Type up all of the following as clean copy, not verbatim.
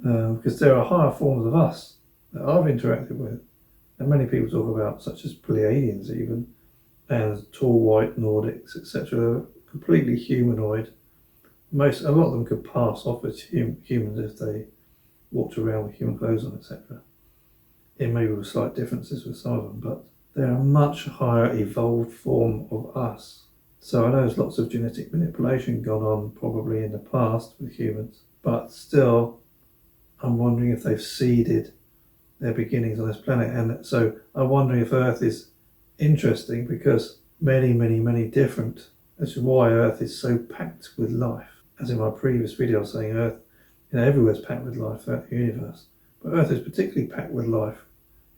because there are higher forms of us that I've interacted with, and many people talk about, such as Pleiadians even, and tall white Nordics, etc., completely humanoid. A lot of them could pass off as humans if they walked around with human clothes on, etc. It may be with slight differences with some of them, but they're a much higher evolved form of us. So I know there's lots of genetic manipulation gone on probably in the past with humans, but still I'm wondering if they've seeded their beginnings on this planet. And so I'm wondering if Earth is interesting because many different. This is why Earth is so packed with life. As in my previous video, I was saying Earth, everywhere's packed with life throughout the universe. But Earth is particularly packed with life.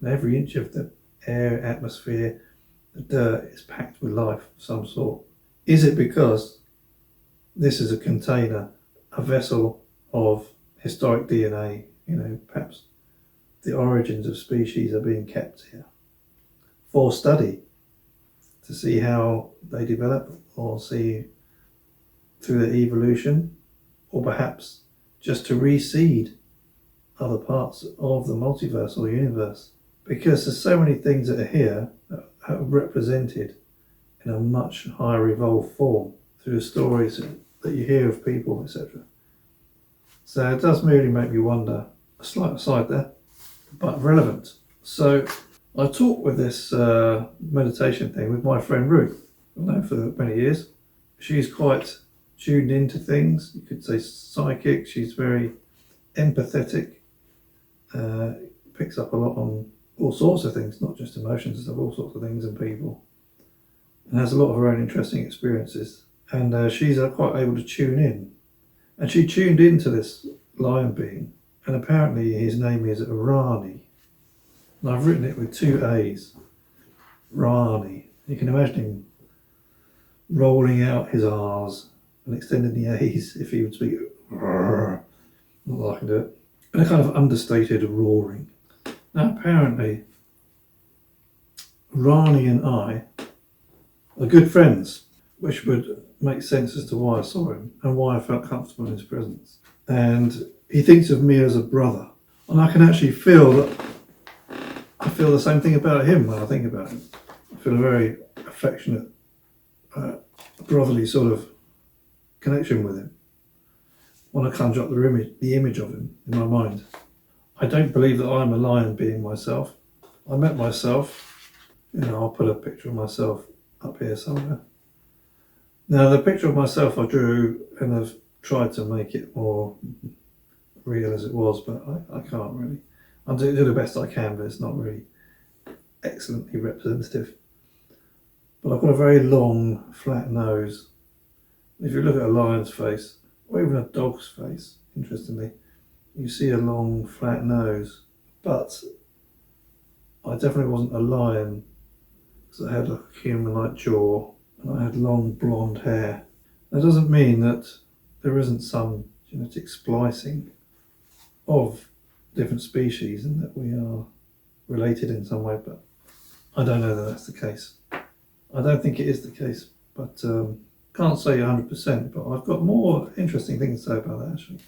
Every inch of the air, atmosphere, the dirt is packed with life of some sort. Is it because this is a container, a vessel of historic DNA? Perhaps the origins of species are being kept here for study, to see how they develop, or see through their evolution, or perhaps just to reseed other parts of the multiverse or universe. Because there's so many things that are here that are represented in a much higher evolved form through the stories that you hear of people, etc. So it does really make me wonder, a slight aside there, but relevant. So I talked with this meditation thing with my friend Ruth, I've known for many years. She's quite tuned into things, you could say psychic. She's very empathetic, picks up a lot on all sorts of things, not just emotions and stuff, all sorts of things and people, and has a lot of her own interesting experiences. And she's quite able to tune in, and she tuned into this lion being, and apparently his name is Rani, and I've written it with 2 A's, Rani. You can imagine him rolling out his R's and extending the A's if he would speak, not that I can do it, and a kind of understated roaring. Now apparently Rani and I are good friends, which would make sense as to why I saw him and why I felt comfortable in his presence. And he thinks of me as a brother, and I can actually feel that I feel the same thing about him when I think about him. I feel a very affectionate, brotherly sort of connection with him when I conjure up the image of him in my mind. I don't believe that I'm a lion being myself. I met myself, I'll put a picture of myself up here somewhere. Now the picture of myself I drew, and I've tried to make it more real as it was, but I can't really. I'll do the best I can, but it's not really excellently representative. But I've got a very long, flat nose. If you look at a lion's face, or even a dog's face, interestingly, you see a long, flat nose. But I definitely wasn't a lion, because I had a human-like jaw, and I had long, blonde hair. That doesn't mean that there isn't some genetic splicing of different species and that we are related in some way, but I don't know that that's the case. I don't think it is the case, but can't say 100%, but I've got more interesting things to say about that actually.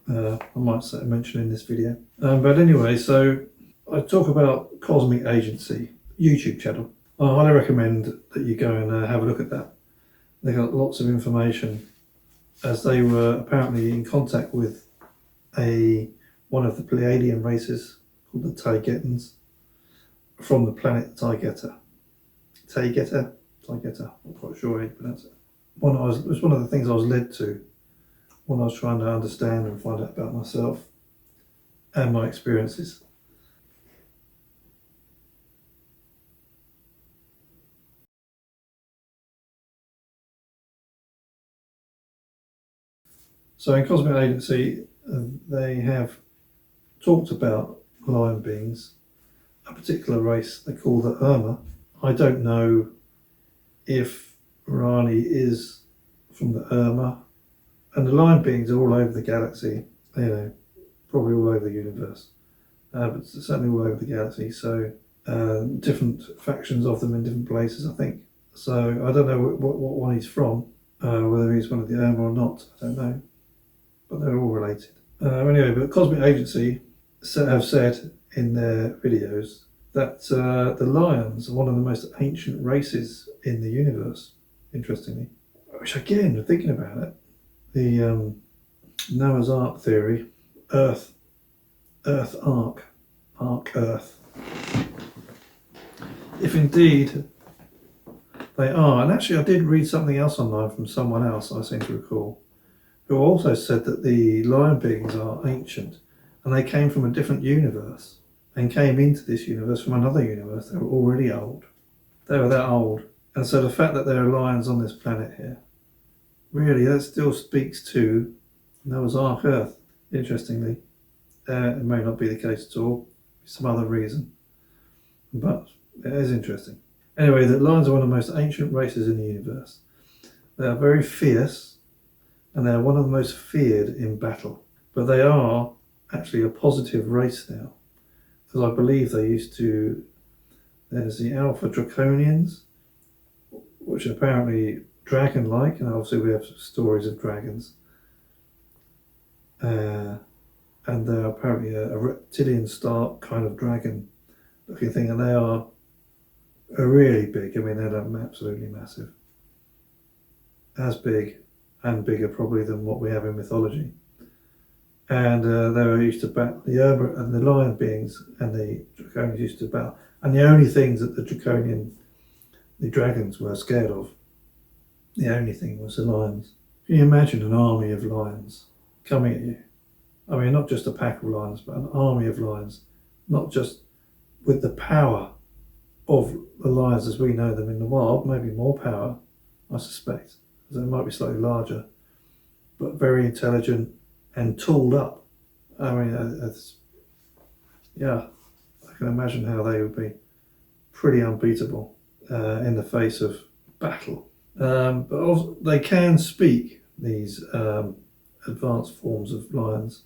I might mention in this video. But anyway, so I talk about Cosmic Agency YouTube channel. I highly recommend that you go and have a look at that. They got lots of information, as they were apparently in contact with one of the Pleiadian races called the Taygetans from the planet Taygeta. Taygeta, not quite sure how you pronounce it. It was one of the things I was led to when I was trying to understand and find out about myself and my experiences. So in Cosmic Agency, they have talked about lion beings, a particular race they call the Irma. I don't know if Rani is from the Irma, and the lion beings are all over the galaxy, probably all over the universe, but certainly all over the galaxy. So different factions of them in different places, I think. So I don't know what one he's from, whether he's one of the Irma or not, I don't know. But they're all related. Anyway, but Cosmic Agency have said in their videos that the lions are one of the most ancient races in the universe, interestingly. Which again, thinking about it, the Noah's Ark theory, Earth Ark, Earth. If indeed they are, and actually I did read something else online from someone else, I seem to recall, who also said that the lion beings are ancient and they came from a different universe and came into this universe from another universe. They were already old. They were that old. And so the fact that there are lions on this planet here, really, that still speaks to Noah's Ark Earth, interestingly. It may not be the case at all, some other reason, but it is interesting. Anyway, the lions are one of the most ancient races in the universe. They are very fierce, and they are one of the most feared in battle. But they are actually a positive race now, because I believe they used to. There's the Alpha Draconians, which are apparently dragon-like, and obviously we have stories of dragons. And they're apparently a reptilian start kind of dragon-looking thing, and they are really big. I mean, they're absolutely massive, as big and bigger probably than what we have in mythology. And they were used to battle and the lion beings and the draconians used to battle. And the only things that the dragons were scared of, the only thing was the lions. Can you imagine an army of lions coming at you? I mean, not just a pack of lions, but an army of lions, not just with the power of the lions as we know them in the wild, maybe more power, I suspect, because they might be slightly larger, but very intelligent and tooled up. I mean, I can imagine how they would be pretty unbeatable in the face of battle. But also they can speak, these advanced forms of lions,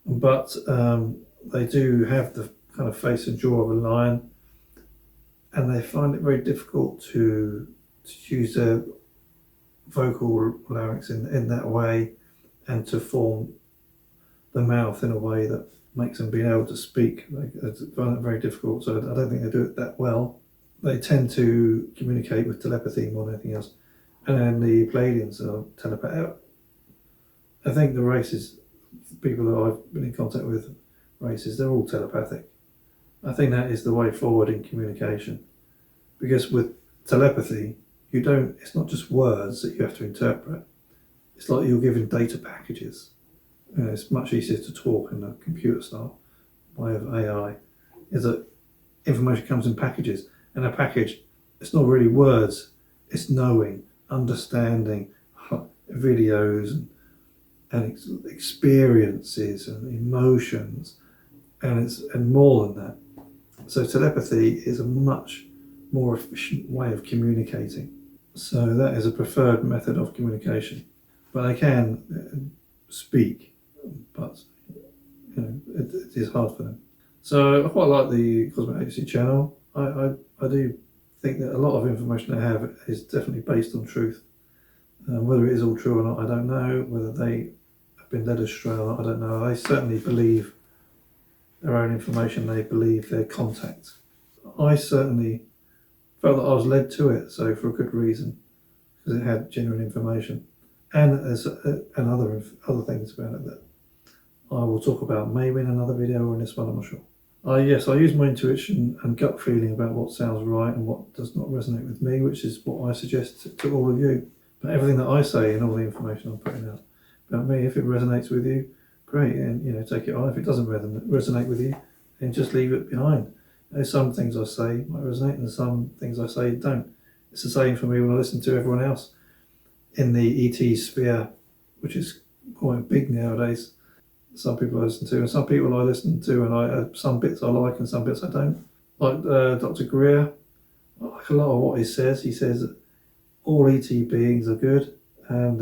but they do have the kind of face and jaw of a lion, and they find it very difficult to use their vocal larynx in that way, and to form the mouth in a way that makes them being able to speak. They find it very difficult, so I don't think they do it that well. They tend to communicate with telepathy more than anything else. And then the Pleiadians are telepathic. I think the races, people that I've been in contact with, races, they're all telepathic. I think that is the way forward in communication. Because with telepathy, it's not just words that you have to interpret. It's like you're given data packages. It's much easier to talk in a computer style way of AI. Is that information comes in packages, and a package, it's not really words, it's knowing, understanding, videos and experiences and emotions, and more than that. So telepathy is a much more efficient way of communicating. So that is a preferred method of communication. But they can speak, but it is hard for them. So I quite like the Cosmic Agency channel. I do think that a lot of information they have is definitely based on truth. Whether it is all true or not, I don't know. Whether they have been led astray or not, I don't know. They certainly believe their own information. They believe their contacts. I certainly felt that I was led to it, so for a good reason, because it had genuine information. And there's other things about it that I will talk about maybe in another video or in this one, I'm not sure. Yes, I use my intuition and gut feeling about what sounds right and what does not resonate with me, which is what I suggest to all of you. But everything that I say and all the information I'm putting out about me, if it resonates with you, great, and take it on. If it doesn't resonate with you, then just leave it behind. There's some things I say might resonate and some things I say don't. It's the same for me when I listen to everyone else in the ET sphere, which is quite big nowadays. Some people I listen to, and some people I listen to, and some bits I like and some bits I don't. Like Dr. Greer, I like a lot of what he says. He says that all ET beings are good, and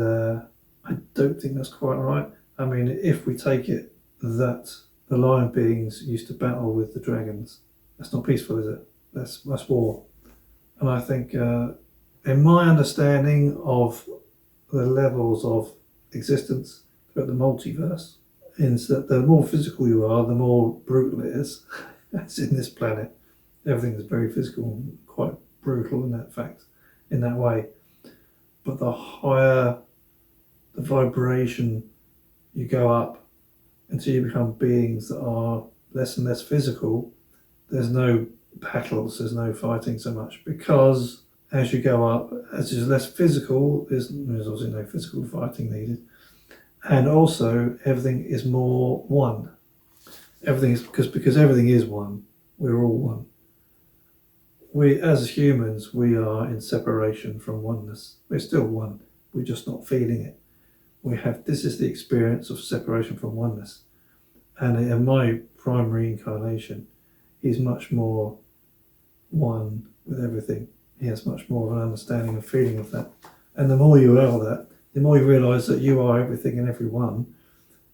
I don't think that's quite right. I mean, if we take it that the lion beings used to battle with the dragons, that's not peaceful, is it? That's war. And I think, in my understanding of the levels of existence throughout the multiverse, is that the more physical you are, the more brutal it is. As in this planet, everything is very physical and quite brutal in that way. But the higher the vibration you go up until you become beings that are less and less physical, there's no battles, there's no fighting so much, because as you go up, as it's less physical, there's obviously no physical fighting needed. And also, everything is more one. Everything is because everything is one. We're all one. We, as humans, we are in separation from oneness. We're still one. We're just not feeling it. This is the experience of separation from oneness. And in my primary incarnation, he's much more one with everything. He has much more of an understanding and feeling of that. And the more you are that, the more you realise that you are everything and everyone.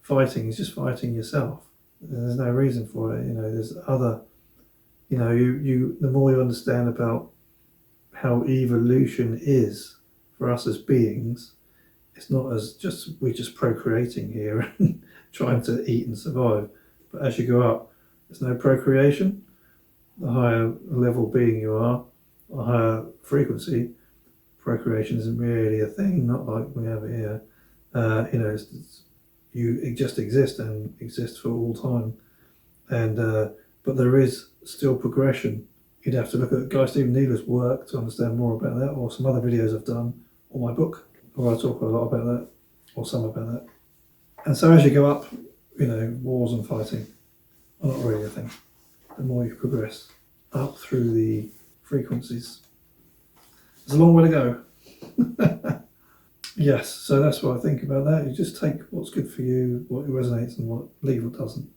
Fighting is just fighting yourself. There's no reason for it. There's other, you the more you understand about how evolution is for us as beings, it's not as we're just procreating here and trying to eat and survive. But as you go up, there's no procreation. The higher level being you are, the higher frequency, procreation isn't really a thing, not like we have it here. You just exist and exist for all time. And but there is still progression. You'd have to look at Guy Stephen Needler's work to understand more about that, or some other videos I've done, or my book, where I talk a lot about that, or some about that. And so as you go up, wars and fighting are not really a thing. The more you progress up through the frequencies. There's a long way to go. Yes, so that's what I think about that. You just take what's good for you, what resonates, and leave what doesn't.